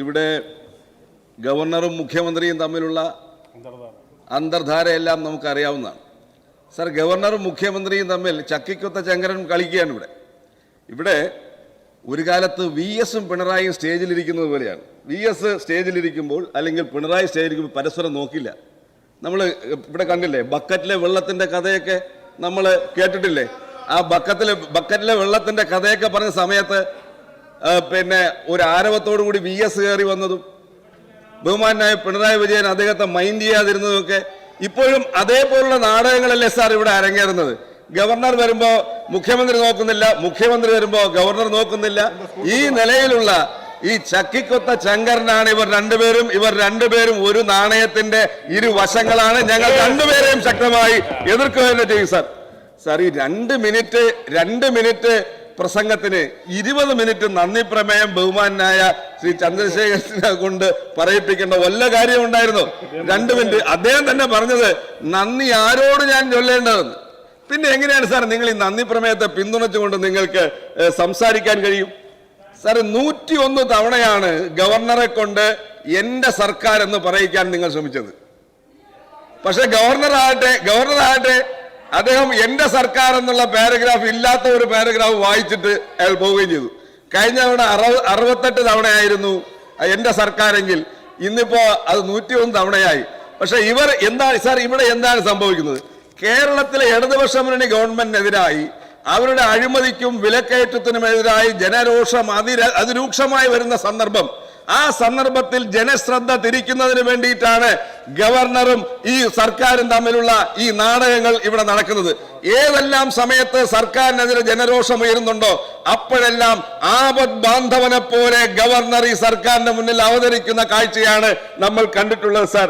ഇവിടെ ഗവർണറും മുഖ്യമന്ത്രിയും തമ്മിലുള്ള അന്തർധാരയെല്ലാം നമുക്കറിയാവുന്നതാണ്. സർ, ഗവർണറും മുഖ്യമന്ത്രിയും തമ്മിൽ ചക്കിക്കൊത്ത ചങ്കരൻ കളിക്കുകയാണ് ഇവിടെ ഒരു കാലത്ത് VS-ഉം പിണറായിയും സ്റ്റേജിലിരിക്കുന്നത് പോലെയാണ്. VS സ്റ്റേജിലിരിക്കുമ്പോൾ അല്ലെങ്കിൽ പിണറായി സ്റ്റേജിലിരിക്കുമ്പോൾ പരസ്പരം നോക്കില്ല. നമ്മൾ ഇവിടെ കണ്ടില്ലേ, ബക്കറ്റിലെ വെള്ളത്തിൻ്റെ കഥയൊക്കെ നമ്മൾ കേട്ടിട്ടില്ലേ? ആ ബക്കറ്റിലെ വെള്ളത്തിൻ്റെ കഥയൊക്കെ പറഞ്ഞ സമയത്ത് പിന്നെ ഒരു ആരവത്തോടു കൂടി VS കയറി വന്നതും ബഹുമാനായ പിണറായി വിജയൻ അദ്ദേഹത്തെ മൈൻഡ് ചെയ്യാതിരുന്നതൊക്കെ ഇപ്പോഴും അതേപോലുള്ള നാടകങ്ങളല്ലേ സാർ ഇവിടെ അരങ്ങേറുന്നത്? ഗവർണർ വരുമ്പോൾ മുഖ്യമന്ത്രി നോക്കുന്നില്ല, മുഖ്യമന്ത്രി വരുമ്പോൾ ഗവർണർ നോക്കുന്നില്ല. ഈ നിലയിലുള്ള ഈ ചക്കിക്കൊത്ത ചങ്കരനാണ് ഇവർ രണ്ടുപേരും ഒരു നാണയത്തിന്റെ ഇരുവശങ്ങളാണ്. ഞങ്ങൾ രണ്ടുപേരെയും ശക്തമായി എതിർക്കുക തന്നെ ചെയ്യും സാർ. സാർ, ഈ 2 മിനിറ്റ് പ്രസംഗത്തിന് 20 മിനിറ്റ് നന്ദി പ്രമേയം ബഹുമാനായ ശ്രീ ചന്ദ്രശേഖരനെ കൊണ്ട് പറയിപ്പിക്കേണ്ട വല്ല കാര്യം ഉണ്ടായിരുന്നു? 2 മിനിറ്റ് അദ്ദേഹം തന്നെ പറഞ്ഞത് നന്ദി ആരോട് ഞാൻ ചൊല്ലേണ്ടതെന്ന്. പിന്നെ എങ്ങനെയാണ് സാർ നിങ്ങൾ ഈ നന്ദി പ്രമേയത്തെ പിന്തുണച്ചുകൊണ്ട് നിങ്ങൾക്ക് സംസാരിക്കാൻ കഴിയും? സാർ, 101 തവണയാണ് ഗവർണറെ കൊണ്ട് എന്റെ സർക്കാർ എന്ന് പറയിക്കാൻ നിങ്ങൾ ശ്രമിച്ചത്. പക്ഷെ ഗവർണറാകട്ടെ അദ്ദേഹം എന്റെ സർക്കാർ എന്നുള്ള പാരഗ്രാഫ് ഇല്ലാത്ത ഒരു പാരഗ്രാഫ് വായിച്ചിട്ട് അയാൾ പോവുകയും ചെയ്തു. കഴിഞ്ഞ തവണ 68 തവണയായിരുന്നു എന്റെ സർക്കാരെങ്കിൽ ഇന്നിപ്പോ അത് 101 തവണയായി. പക്ഷെ ഇവിടെ എന്താണ് സംഭവിക്കുന്നത്? കേരളത്തിലെ ഇടതുപക്ഷ മുന്നണി ഗവൺമെന്റിനെതിരായി അവരുടെ അഴിമതിക്കും വിലക്കയറ്റത്തിനുമെതിരായി ജനരോഷം അതിരൂക്ഷമായി വരുന്ന സന്ദർഭം, ആ സന്ദർഭത്തിൽ ജനശ്രദ്ധ തിരിക്കുന്നതിന് വേണ്ടിയിട്ടാണ് ഗവർണറും ഈ സർക്കാരും തമ്മിലുള്ള ഈ നാടകങ്ങൾ ഇവിടെ നടക്കുന്നത്. ഏതെല്ലാം സമയത്ത് സർക്കാരിനെതിരെ ജനരോഷം ഉയരുന്നുണ്ടോ അപ്പോഴെല്ലാം ആപത് ബാന്ധവനെ പോലെ ഗവർണർ ഈ സർക്കാരിന്റെ മുന്നിൽ അവതരിക്കുന്ന കാഴ്ചയാണ് നമ്മൾ കണ്ടിട്ടുള്ളത് സാർ.